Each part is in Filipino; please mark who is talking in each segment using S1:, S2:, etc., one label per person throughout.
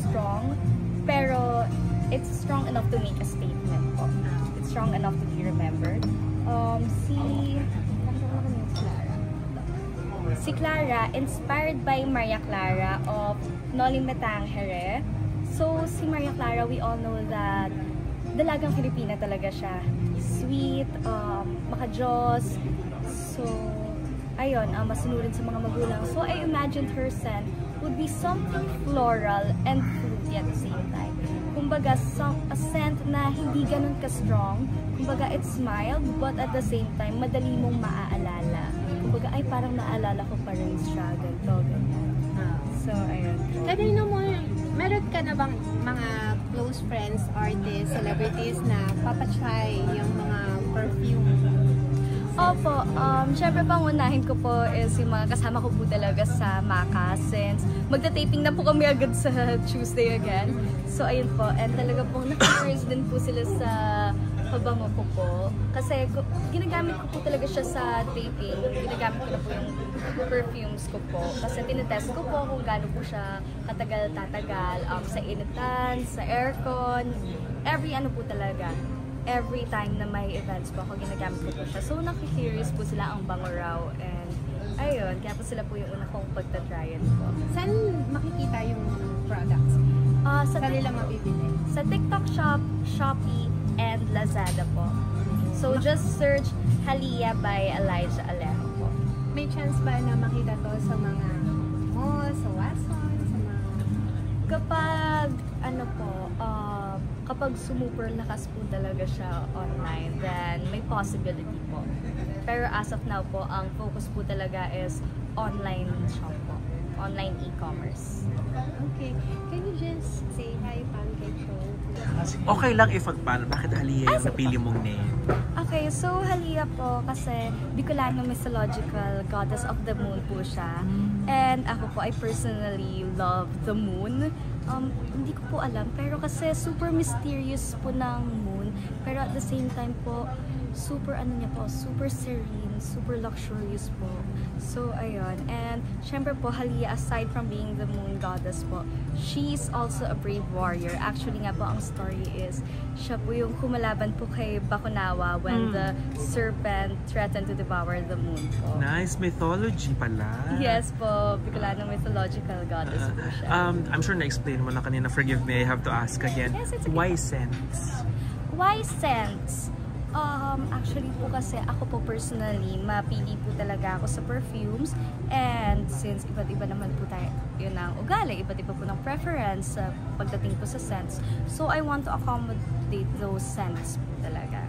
S1: strong, pero it's strong enough to make a statement po. It's strong enough to be remembered. Si Clara, inspired by Maria Clara of Noli Me Tangere. So, si Maria Clara, we all know that dalagang Filipina talaga siya. Sweet, makajos. So, ayun, masunurin sa mga magulang. So, I imagined her scent would be something floral and fruity at the same time. Kumbaga, a scent na hindi ganun ka-strong. Kumbaga, it's mild, but at the same time, madali mong maaalala. Kumbaga, ay parang naalala ko pa rin siya, ganito, ganyan. So, ayun.
S2: Kanina mo, meron ka na bang mga close friends, artists, celebrities na papatry yung mga perfume?
S1: Opo, syempre pangunahin ko po is yung mga kasama ko po talaga sa Maka since magta-taping na po kami agad sa Tuesday again. So ayun po, and talaga pong naka-first din po sila sa pabango ko po. Kasi ginagamit ko po talaga siya sa taping, ginagamit ko na po yung perfumes ko po. Kasi tinetest ko po kung gaano po siya katagal-tatagal sa initan, sa aircon, every ano po talaga. Every time na may events po ako, ginagamit ko po siya. So, nakikurious po sila ang bango raw. And, ayun, kaya po sila po yung una kong pagtatryan po.
S2: Saan makikita yung products? Saan nila mabibili?
S1: Sa TikTok Shop, Shopee, and Lazada po. So, just search Halia by Elijah Alejo po.
S2: May chance ba na makita to sa mga mall, sa Watson, sa mga...
S1: Kapag, ano po, kapag sumuper lakas po talaga siya online, then may possibility po. Pero as of now po, ang focus po talaga is online shop po. Online e-commerce.
S2: Okay. Can you just say hi, Pancake Show?
S3: Okay lang if paano. Bakit Halia yung napili mong name?
S1: Okay, so Halia po kasi Bicolano mythological goddess of the moon po siya. And ako po, I personally love the moon. Hindi ko po alam, pero kasi super mysterious po ng moon. Pero at the same time po, super ano niya po, super serene, super luxurious po. So, ayun. And, syempre po, Halia, aside from being the moon goddess po, she's also a brave warrior. Actually nga po, ang story is, siya po yung kumalaban po kay Bakunawa when the serpent threatened to devour the moon po.
S3: Nice mythology pala.
S1: Yes po, Bicolano mythological goddess po siya.
S3: I'm sure na-explain mo na kanina. Forgive me, I have to ask again.
S1: Yes, it's okay.
S3: Why scents?
S1: Why scents? Actually po kasi ako po personally, mapili po talaga ako sa perfumes. And since iba't iba naman po tayo, yun ang ugali, iba't iba po ng preference pagdating po sa scents. So I want to accommodate those scents po talaga.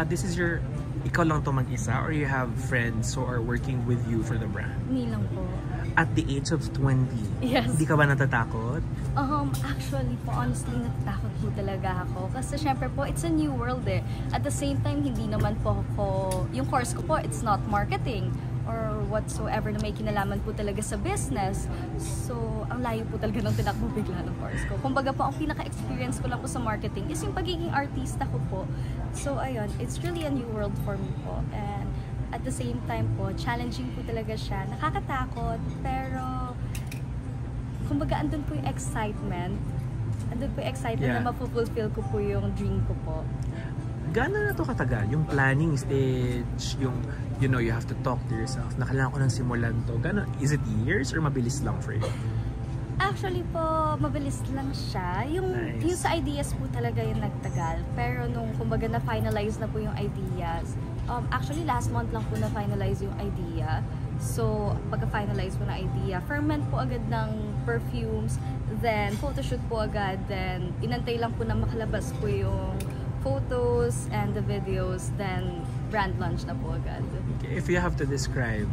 S3: This is your, ikaw lang to mag-isa or you have friends who are working with you for the brand?
S1: Hindi lang po.
S3: At the age of 20,
S1: yes.
S3: Hindi ka ba natatakot?
S1: Actually po, honestly, natatakot po talaga ako. Kasi syempre po, it's a new world eh. At the same time, hindi naman po ako, yung course ko po, it's not marketing or whatsoever na may kinalaman po talaga sa business. So, ang layo po talaga ng tinakbo bigla ng course ko. Kumbaga po, ang pinaka-experience ko lang po sa marketing is yung pagiging artista ko po. So, ayun, it's really a new world for me po. And at the same time po, challenging po talaga siya. Nakakatakot, pero kumbaga andun po yung excitement. Andun po yung excitement na mapupulfill ko po yung dream ko po.
S3: Gano'n na to katagal? Yung planning stage, yung, you know, you have to talk to yourself. Kailangan ko nang simulan to. Gano'n, is it years or mabilis lang for you?
S1: Actually po, mabilis lang siya. Yung sa ideas po talaga yung nagtagal. Pero nung kumbaga na-finalize na po yung ideas, actually last month lang po na-finalize yung idea. So, pagka-finalize po na idea, ferment po agad ng perfumes, then photoshoot po agad, then inantay lang po na makalabas po yung photos and the videos, then brand launch na po agad.
S3: Okay, if you have to describe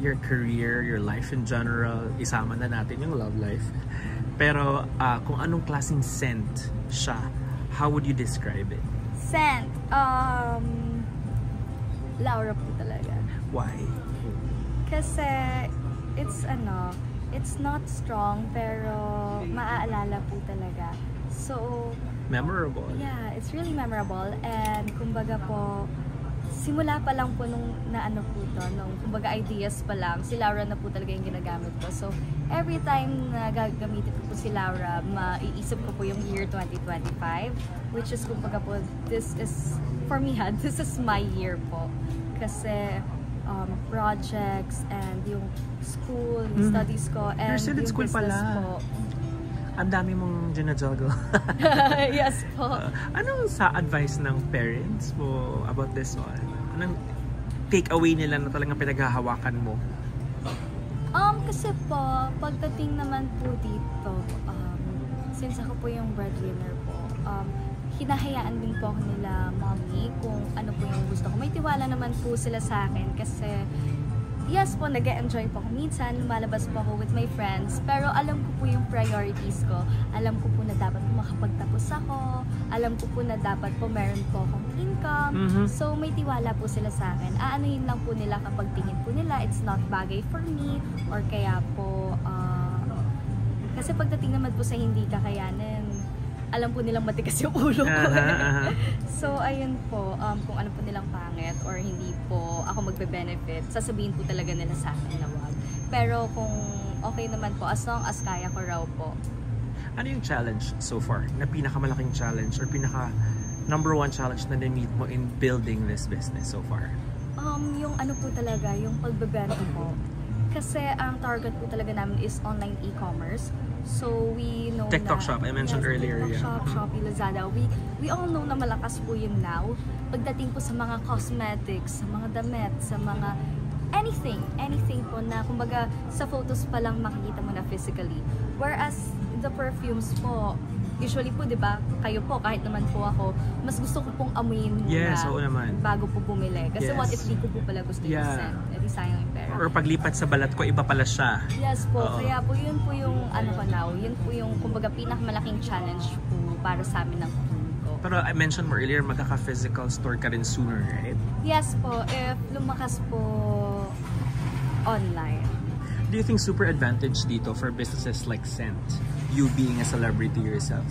S3: your career, your life in general, isama na natin yung love life. Pero kung anong klaseng scent siya, how would you describe it?
S1: Scent? Laura po talaga.
S3: Why?
S1: Kasi it's not strong pero maaalala po talaga. So,
S3: memorable.
S1: Yeah, it's really memorable and kumbaga po simula pa lang po nung naano po to, nung kumbaga ideas pa lang, si Laura na po talaga yung ginagamit ko. So, every time na gagamitin ko po si Laura, maiisip ko po yung year 2025, which is kumbaga po, this is, for me this is my year po. Kasi, projects and yung school, yung studies ko, and yung
S3: school
S1: business
S3: pala.
S1: po.
S3: Ang dami mong ginajuggle.
S1: Yes po.
S3: Anong sa advice ng parents mo about this one? Anong take away nila na talagang pinaghahawakan mo?
S1: Kasi po, pagdating naman po dito, since ako po yung breadwinner po, hinahayaan din po ako nila mommy kung ano po yung gusto ko. May tiwala naman po sila sa akin kasi yes po, nag-enjoy po ako minsan, lumalabas po ako with my friends, pero alam ko po yung priorities ko. Alam ko po na dapat po makapagtapos ako, alam ko po na dapat po meron po akong income, so may tiwala po sila sa akin. Aanuhin lang po nila kapag tingin po nila it's not bagay for me, or kaya po, kasi pagdating naman po sa hindi kakayanin, alam po nilang matigas yung ulo ko. So, ayun po, kung ano po nilang pangit or hindi po ako magbe-benefit, sasabihin po talaga nila sa akin na wag. Pero kung okay naman po, as long as kaya ko raw po.
S3: Ano yung challenge so far? Na pinakamalaking challenge or number one challenge na na-meet mo in building this business so far?
S1: Yung ano po talaga, yung pagbebenta po. Kasi ang target po talaga namin is online e-commerce. So we know
S3: TikTok
S1: na,
S3: shop, I mentioned earlier.
S1: TikTok shop, Shopee, Lazada. We all know na malakas po yun now. Pagdating po sa mga cosmetics, sa mga damit, sa mga anything po na kumbaga sa photos pa lang makikita mo na physically. Whereas the perfumes po, usually po, di ba, kayo po, kahit naman po ako, mas gusto ko pong amuyin muna bago po bumili. Kasi what if di ko po pala gusto yung scent? Eh di sayang yung pera.
S3: Or paglipat sa balat ko, iba pala siya.
S1: Yes po, kaya po yun po yung ano ko now, yun po yung kumbaga pinakamalaking challenge po para sa amin ng team ko.
S3: Pero I mentioned mo earlier, magkaka-physical store ka rin sooner, right?
S1: Yes po, if lumakas po online.
S3: Do you think super advantage dito for businesses like Scent, you being a celebrity yourself,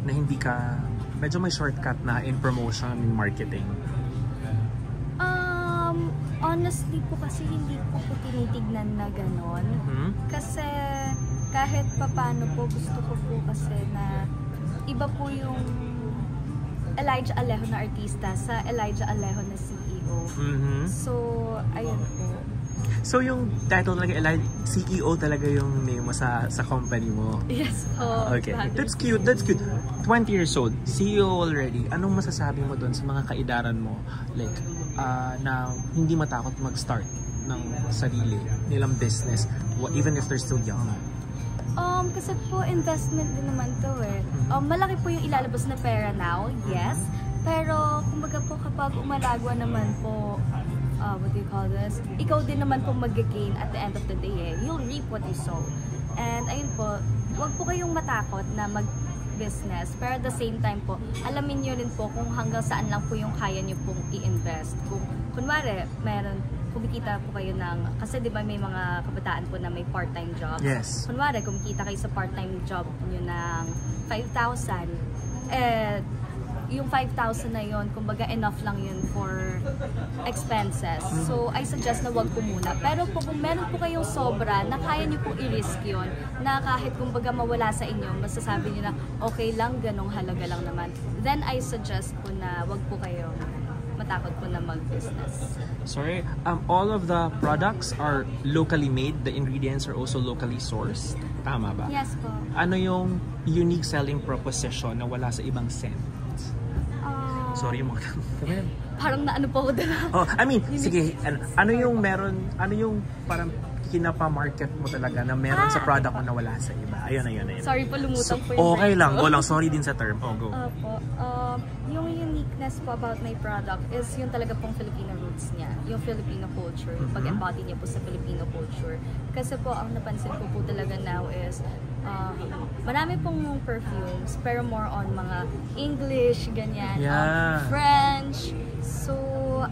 S3: na hindi ka, medyo may shortcut na in promotion, in marketing?
S1: Honestly po kasi hindi ko po tinitignan na ganon. Kasi kahit papano po, gusto ko po kasi na iba po yung Elijah Alejo na artista sa Elijah Alejo na CEO. So, ayun po.
S3: So yung title talaga, CEO talaga yung name mo sa company mo?
S1: Yes po.
S3: Okay. That's cute, that's cute. 20 years old, CEO already. Anong masasabi mo doon sa mga kaidaran mo? Like, na hindi matakot mag-start ng sarili nilang business, even if they're still young?
S1: Kasi po, investment din naman to eh. Malaki po yung ilalabas na pera now, yes. Pero, kumbaga po, kapag umalagwa naman po, what do you call this? Ikaw din naman po mag-gain at the end of the day eh. You'll reap what you sow. And ayun po, huwag po kayong matakot na mag-business. Pero at the same time po, alamin nyo rin po kung hanggang saan lang po yung kaya nyo pong i-invest. Kung kunwari, kumikita po kayo ng, kasi di ba may mga kabataan po na may part-time jobs.
S3: Yes.
S1: Kunwari, kumikita kayo sa part-time job nyo ng 5,000, yung 5,000 na yun, kumbaga enough lang yun for expenses. So, I suggest na wag po muna. Pero kung meron po kayong sobra, na kaya nyo po i-risk yun, na kahit kumbaga mawala sa inyo, masasabi nyo na okay lang, ganong halaga lang naman, then I suggest po na wag po kayo matakot po na mag-business.
S3: Sorry, all of the products are locally made, the ingredients are also locally sourced. Tama ba?
S1: Yes po.
S3: Ano yung unique selling proposition na wala sa ibang scent? Sorry mo.
S1: Parang naano po ako doon.
S3: I mean, sige, ano yung parang kinapa-market mo talaga na meron sa product mo na wala sa iba? Ayun.
S1: Sorry po, lumutang po yung
S3: okay lang, sorry din sa term. Go.
S1: Opo. Yung uniqueness po about my product is yung talaga pong Filipino roots niya. Yung Filipino culture. Yung pag-embody niya po sa Filipino culture. Kasi po, ang napansin ko po talaga now is marami pong perfumes, pero more on mga English, ganyan. French. So,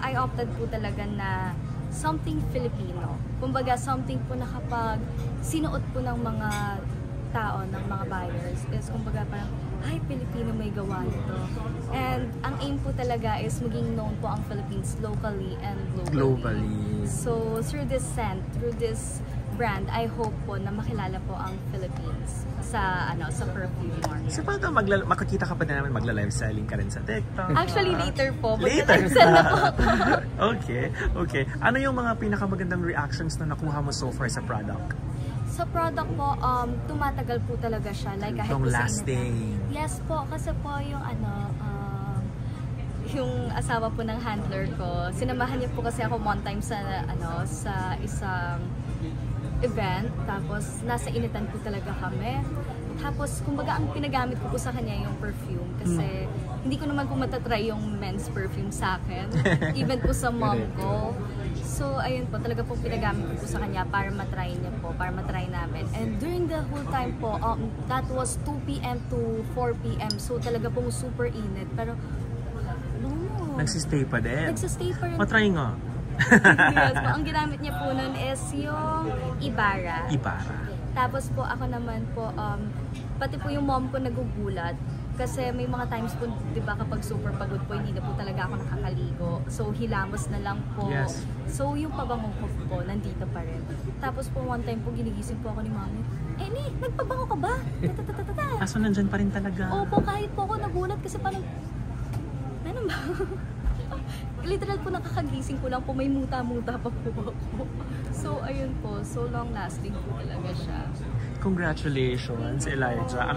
S1: I opted po talaga na something Filipino. Kumbaga, something po na kapag sinuot po ng mga tao, ng mga buyers is kumbaga parang, ay, Pilipino may gawa nito. And ang aim po talaga is maging known po ang Philippines locally and globally. So through this scent, through this brand, I hope po na makilala po ang Philippines sa sa perfume market.
S3: So paano makikita ka pa din naman magla-live selling ka rin sa TikTok?
S1: Actually, later po.
S3: Later?
S1: Magla-live na po ako.
S3: Okay. Ano yung mga pinakamagandang reactions na nakuha mo so far sa product?
S1: Sa product po, tumatagal po talaga siya. Like, kahit po sa
S3: lasting.
S1: Yes po, kasi po yung yung asawa po ng handler ko, sinamahan niya po kasi ako one time sa sa isang event, tapos nasa initan po talaga kami. Tapos kumbaga ang pinagamit ko po sa kanya yung perfume kasi hindi ko naman po matatry yung men's perfume sa akin, even po sa mom ko. So ayun po, talaga po pinagamit ko po sa kanya para matry niya po, para matry namin. And during the whole time po, that was 2 PM to 4 PM, so talaga pong super init. Pero
S3: nagsistay pa din?
S1: Nagsistay pa rin.
S3: Matry nga.
S1: Yes po, ang ginamit niya po nun is yung Ibarra. Tapos po ako naman po, pati po yung mom ko nagugulat. Kasi may mga times po, di ba, kapag super pagod po, hindi na po talaga ako nakakaligo. So, hilamos na lang po.
S3: Yes.
S1: So, yung pabango ko po, nandito pa rin. Tapos po, one time po, ginigising po ako ni mami. Ni, nagpabango ka ba?
S3: So, nandyan pa rin talaga?
S1: Opo, kahit po ako nagulat kasi parang, ano ba? Literal po nakakagising ko lang po, may muta-muta pa po ako. So, ayun po, so long lasting po talaga siya.
S3: Congratulations, Elijah.